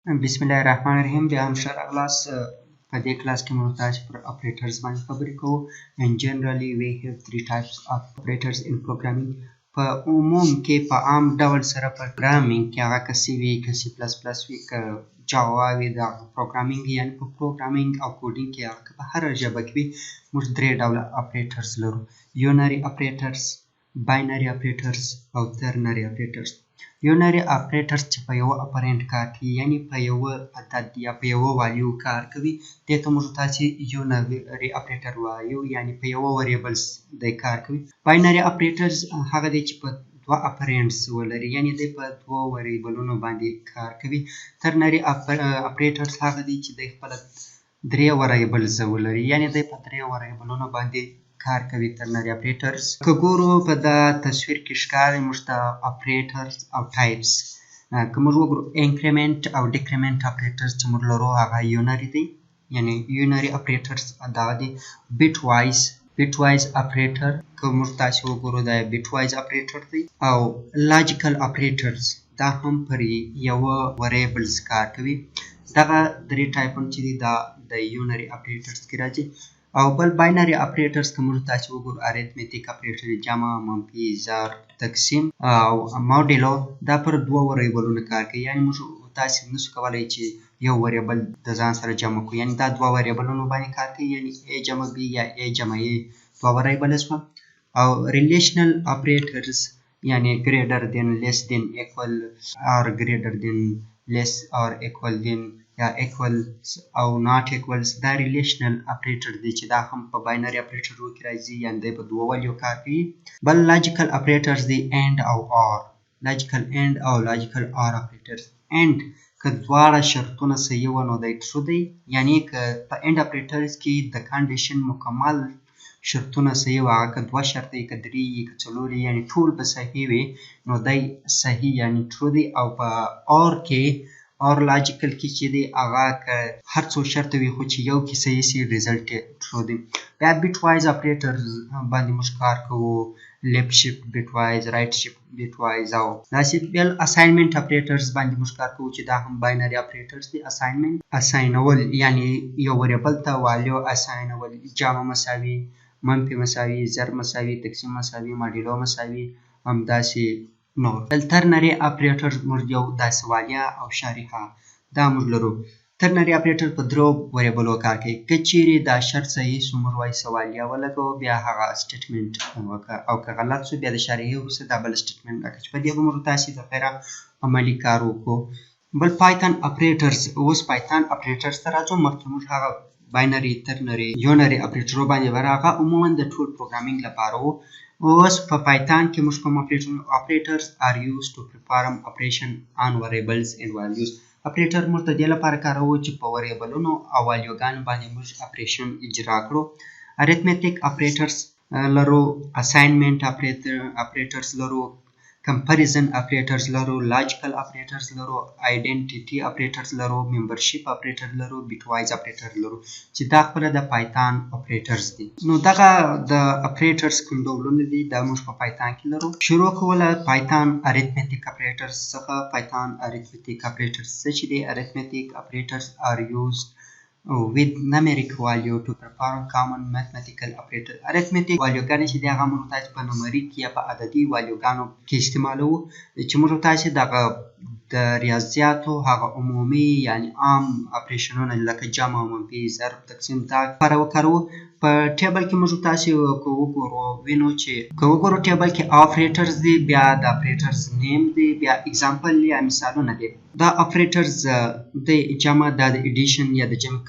بسم الله الرحمن الرحیم. بیا هم ښه راغلاست. په دې کلاس کې موږ تاسو پر اپریټرز باندې خبرې کوو. In generally we have three types of operators in programming. په عموم کې په عام ډول سره په پروګرامینګ کې هغه که سی وي، که سی پلس پلس وي، که جاوا وي، د پروګرامینګ یعنې په پروګرامینګ او کوډینګ کې هغه که په هره ژبه کې وي، موږ درې ډوله اپریټرز لرو: یونري اپریټرز، باینري اپریټرز او ترنري اپریټرز. یونري اپریټرز چې په یوه اپرینټ کار کوي، یعنې په یوه عدد یا په یوه والیو کار کوي، دې ته موږ تاسې یونري اپریټر وایو، یعنې په یوه وریبلز دی کار کوي. باینري اپریټرز هغه دی چې په دوه اپرینټس ولري، یعنې دی په دوه وریبلونو باندې کار کوي. ترنري اپریټرز هغه دی چې دی خپله درې وریبلز ولري، یعنې دی په درې وریبلونو باندې کار کوي. ترنري اپریټرز که ګورو په دا تصویر کې ښکاري موږ ته اپریټرز او ټایپس. که موږ وګورو انکریمنټ او ډیکریمنټ اپریټرز چې موږ لرو هغه یونري دی، یعنې یونري اپریټرز دغه دی. بیټ وایز اپریټر که موږ تاسې وګورو دا بیټ وایز اپریټر دی. او لاجیکل اپریټرز دا هم پر یوه وریبلز کار کوي. دغه درې ټایپونه چې دي دا د یونري اپریټرز کې راځي. او بل باینري اپریټرز که موږ تاسې وګورو اریتمیټیک اپریټر، جمع، منفي، ضرب، تقسیم او ماډیلو، دا پر دوه وریبلونو کار کوي. یعنې موږ تاسې نشو کولی چې یو وریبل د ځان سره جمع کړو، یعنې دا دوه وریبلونو باندې کار کوي، یعنې ا جمع بي یا ا جمع ا دوه وریبله شوه. او ریلیشنل اپریټرز یعنې ګریډر دین، لیس دین، ایکول اور ګریډر دین، لیس اور ایکول دین یا ایکول او ناٹ ایکولز، دا ریلیشنل اپریټر دی چې دا هم په باینري اپریټرو کې راځي، یعنې دی په دوه والیو کار کوي. بل لاجیکل اپریټرز دی اینډ او آر، لاجیکل اینډ او لاجیکل آر اپریټرز. اینډ که دواړه شرطونه صحیح وه نو دی ټرو دی، یعنې که په اینډ اپریټرز کې د کنډیشن مکمل شرطونه صحیح وه، هغه که دوه شرطه یي، که درې یي، که څلور یي، یعنې ټول به صحیح وي نو دی صحیح یعنې ټرو دی. او په آر کې اور لاجیکل کې چې دی هغه که هر څو شرطه وي خو چې یو کې صحیح سي ریزلټ یې ټرو دی. بیا بیټ وایز اپریټرز باندې موږ کار کوو، لیفټ شفټ بیټ وایز، رایټ شفټ بیټ وایز او داسې. بیا اساینمنټ اپریټرز باندې موږ کار کوو چې دا هم باینري اپریټرز دی. اساینمنټ اساینول یعنې یو وریبل ته والیو اساینول، جمع مساوي، منفي مساوي، ضرب مساوي، تقسیم مساوي، ماډیلو مساوي، همداسې نور. ترنري اپریټر موږ یو داسې والیه او شاریحه دا موږ لرو. ترنري اپریټر په درو وریبلو کار کوي. که چیرې دا شرط صحیح سو موږ وایو سوالیه ولګوو، بیا هغه سټیټمنټ وکړه، او که غلط سو بیا د شاریحې وروسته دا بل سټیټمنټ راکړه چې په دې به موږ تاسې د خیره عملي کار وکړو. بل پایتن اپریټرز. اوس پایتن اپریټرز ته راځو. مخکې موږ هغه باینري، ترنري، یونري اپریټرو باندې هغه عموما د ټول پروګرامینګ لپاره و. اوس په پایتان کې موږ کوم اپریټرز are used to perform operation on variables and values. اپریټر موږ د دې لپاره کاروو چې په وریبلونو او والیوګانو باندې موږ اپریشن اجرا کړو. اریتمیټیک اپریټرز لرو، اساینمنټ اپریټرز لرو، کمپریزن اپریټرز لرو، لاجیکل اپریټرز لرو، آیډنټیټي اپریټرز لرو، ممبرشپ اپریټر لرو، بیټ وایز اپریټر لرو چې دا خپله د پایتان اپریټرز دي. نو دغه د اپریټرز کوم ډولونه دي دا موږ په پایتان کې لرو. شروع کوله پایتان اریتمیټیک اپریټرز څخه. پایتان اریتمیټیک اپریټرز څه چې دي؟ اریتمیټیک اپریټرز are used with numeric value to perform common mathematical operator. arithmetic والیوګانې چې دي هغه موږ تاسې په نومریک یا په عددي والیوګانو کې استعمالوو چې موږ تاسې دغه د ریاضیاتو هغه عمومي یعنې عام اپریشنونه لکه جمع، منفي، ضرب، تقسیم دا لپاره وکاروو. په ټیبل کې موږ تاسې که وګورو وینو چې که وګورو ټیبل کې اپریټرز دي، بیا د اپریټرز نیم دی، بیا اگزامپل یا مثالونه دي. دا اپریټرز د جمع دا د ایډیشن یا د جمع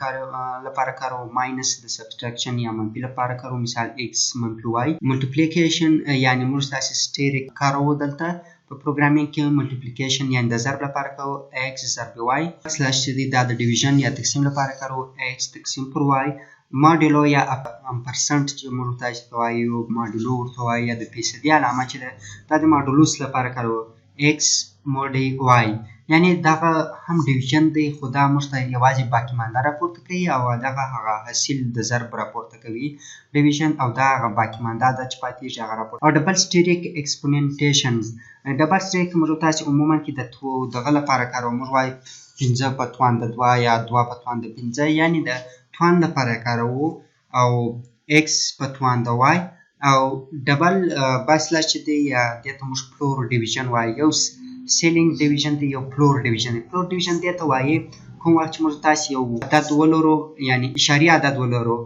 لپاره کاروو، ماینس د سبټراکشن یا منفي لپاره کاروو، مثال ایکس منفي وای. ملټیپلیکیشن یعنې موږ تاسې سټیریک کاروو. دلته په پروګرامینګ کې ملټیپلیکیشن یعنې د ضرب لپاره کوو ایکس ضرب وای. سلاش چې دی دا د ډیویژن یا تقسیم لپاره کاروو، ایکس تقسیم پر وای. ماډیلو یا امپرسنټ چې موږ تاسې ته وایو، ماډیلو ورته وایي، یا د فیصدي علامه چې ده دا د ماډولوس لپاره کاروو، ایکس موډی وای. یعنې دغه هم ډیویژن دی خو دا موږ ته یوازې باقي مانده راپورته کوي او دغه هغه حاصل د ضرب راپورته کوي ډیویژن، او دا هغه باقي مانده ده چې پاتېږي هغه راپورته. او ډبل سټیریک ایکسپوننټیشنز. ډبل سټیریک موږ تاسې عموما کې د دغه لپاره کاروو، موږ وایو 15 په توان د 2 یا 2 په توان د 15 یعنی د توان لپاره کاروو او x په توان د y او ډبل باسلاش چې دی یا دته موږ فلور ډیویژن وایو یو سیلینګ ډیویژن دی یو فلور ډیویژن دی فلور ډیویژن دته وایي کوم وخت چې موږ تاسو یو عدد ولرو یعنی اشاریه عدد ولرو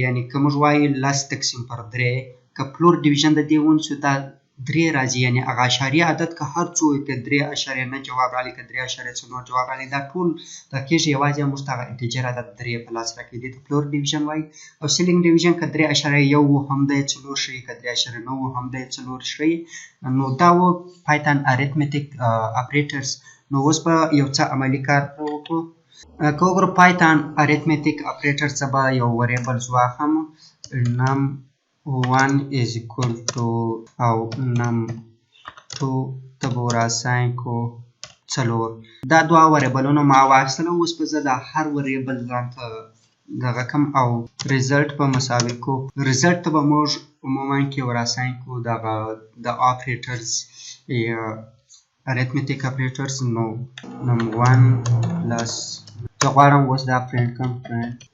یعنی کوم موږ وایو لاس تقسیم پر 3 که فلور ډیویژن د دې ونسو دا 3 راځي یعنی هغه اشاریه عدد که هر څو کې 3.9 جواب رالی که 3.4 جواب رالی دا ټول د کېږي یوازې موږ ته انټیجر عدد 3 په لاس راکړي دي فلور ډیویژن وایي او سیلینګ ډیویژن که 3.1 هم د 4 شي که 3.9 هم د 4 شي نو دا و پایتون اریتمټیک اپریټرز نو اوس په یو څه عملی کار وکړو که وګورو پایتون اریتمټیک اپریټرز به یو وریبلز واخلم num1 is equal to او num2 تبو راساین کو څلور دا دوه وریبلونه ما واخیستل اوس په زه د هر وریبل ځانته دغه کم او ریزلټ په مساوي کو ریزلټ ته به موږ عموما کې وراساین کو دغه د اپریټرز یا arithmetic operators نو num1 plus زه غواړم اوس دا پرنټ کړم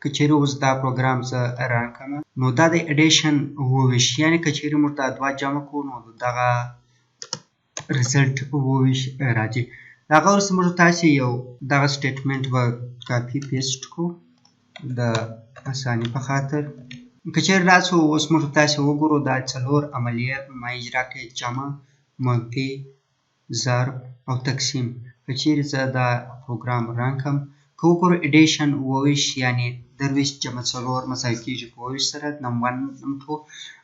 که چیرې اوس دا پروګرام زه رن کړم نو دا د اډیشن وویش یعنی که چیرې موږ دا دوه جمع کړو نو دغه ریزلټ وویش راځي دغه وروسته موږ تاسې یو دغه سټیټمنټ به کاپي پیسټ کړو د اساني په خاطر که چیرې راسو اوس موږ تاسې وګورو دا څلور عملیه ما اجرا کړې جمع منفي ضرب او تقسیم که چیرې زه دا پروګرام رن کړم که وګورو اډیشن وویش یعنی درویشت جمع څلور مساوي کېږي په وویشت سره num1 num2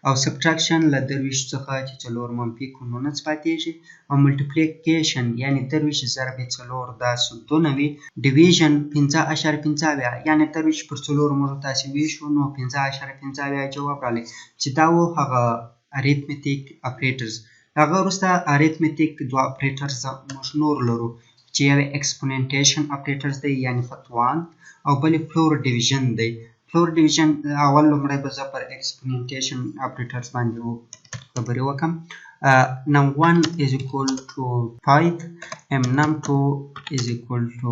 او سبټراکشن له درویشت څخه چې څلور منفي کړو 19 پاتېږي او ملټیپلیکیشن یعنی درویشت ضرب څلور دا 2 وي ډیویژن 15.15 یعنی درویشت پر څلور موږ تاسې ویشو نو 15.15 جواب رالی چې دا و هغه اریتمټیک اپریټرز هغه وروسته اریتمټیک دوه اپریټرز موږ نور لرو چې یو اکسپوننټیشن اپریټرز دی یعنی په توان او بل فلور ډیویژن دی فلور ډیویژن اول لومړی به زه پر اکسپوننټیشن اپریټرز باندې خبرې وکړم num1 is equal to 5 and num2 is equal to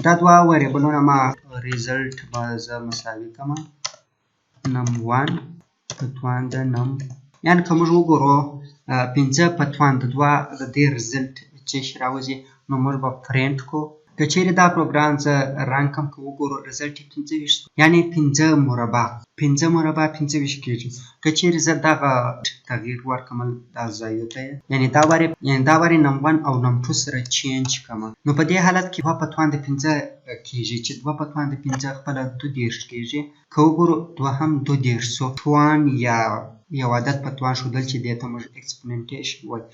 دا دوه وریبلونه ما ریزلټ به زه مساوي کړم num1 په توان د num یعنی که موږ وګورو 15 په توان د 2 د دې ریزلټ چې راوځي نو موږ به پرنټ کو که چیرې دا پروګرام زه رن کړم که وګورو ریزلټ یې 25 یعنی 15 مربع 15 مربع 25 کېږي که چیرې زه دغه تغییر ورکړم دا ځایو ته یعنی دا وارې num1 او num2 سره چینج کړم نو په دې حالت کې 2 په توان د 15 کېږي چې 2 په توان د 15 خپله 22 کېږي که وګورو دوهم 22 توان یا یو عدد په توان ښودل چې دې ته موږ اکسپوننټیشن وایي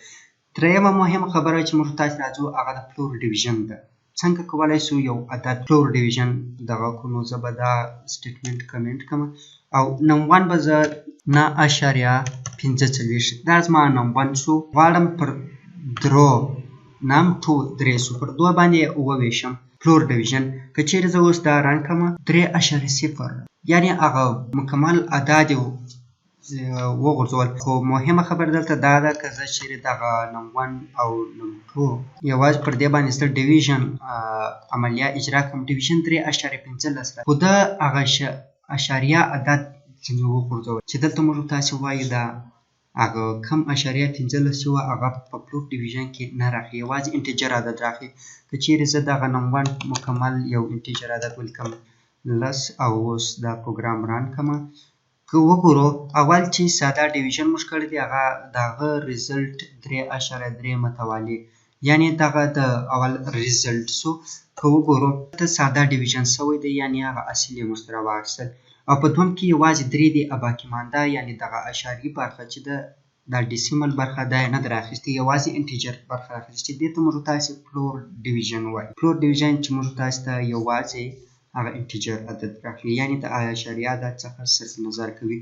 درېیمه مهمه خبره چې موږ تاسې راځو هغه د فلور ډیویژن ده څنګه کولی شو یو عدد فلور ډیویژن دغه کړو نو زه به دا سټیټمنټ کمنټ کړم او num1 به زه 9.45 دا زما num1 شو غواړم پر درو num2 درې شو پر دوه باندې وویشم فلور ډیویژن که چیرې زه اوس دا رن کړم 3.0 یعنی هغه مکمل عدد وغورځول خو مهمه خبره دلته دا ده که زه چیرې دغه num1 او num2 یوازې پر دې باندې ستر ډیویژن عملیه اجرا کړم ډیویژن 3.15 خو دا هغه اشاریه عدد ځینې وغورځول چې دلته موږ تاسې وایو دا هغه کم اشاریه 15 وه هغه په فلور ډیویژن کې نه راغلي یوازې انټیجر عدد راغلي که چیرې زه دغه num1 مکمل یو انټیجر عدد ولیکم لس او اوس دا پروګرام رن کړم که وګورو اول چې ساده ډیویژن موږ کړی دی هغه د هغه ریزلټ 3.3 متوالی یعنی دغه د اول ریزلټ سو که وګورو ته ساده ډیویژن سوی دی یعنی هغه اصل یې موږ سره واخیستل او په دویم کې یوازې 3 دی باقي مانده یعنی دغه اشاري برخه چې د ډیسیمل برخه دا نه در اخیستې یوازې انټیجر برخه اخیستې دې ته موږ تاسې فلور ډیویژن وایي فلور ډیویژن چې موږ تاسې ته یوازې هغه انټیجر عدد راخلي یعنی د اشاریه عدد څخه صرف نظر کوي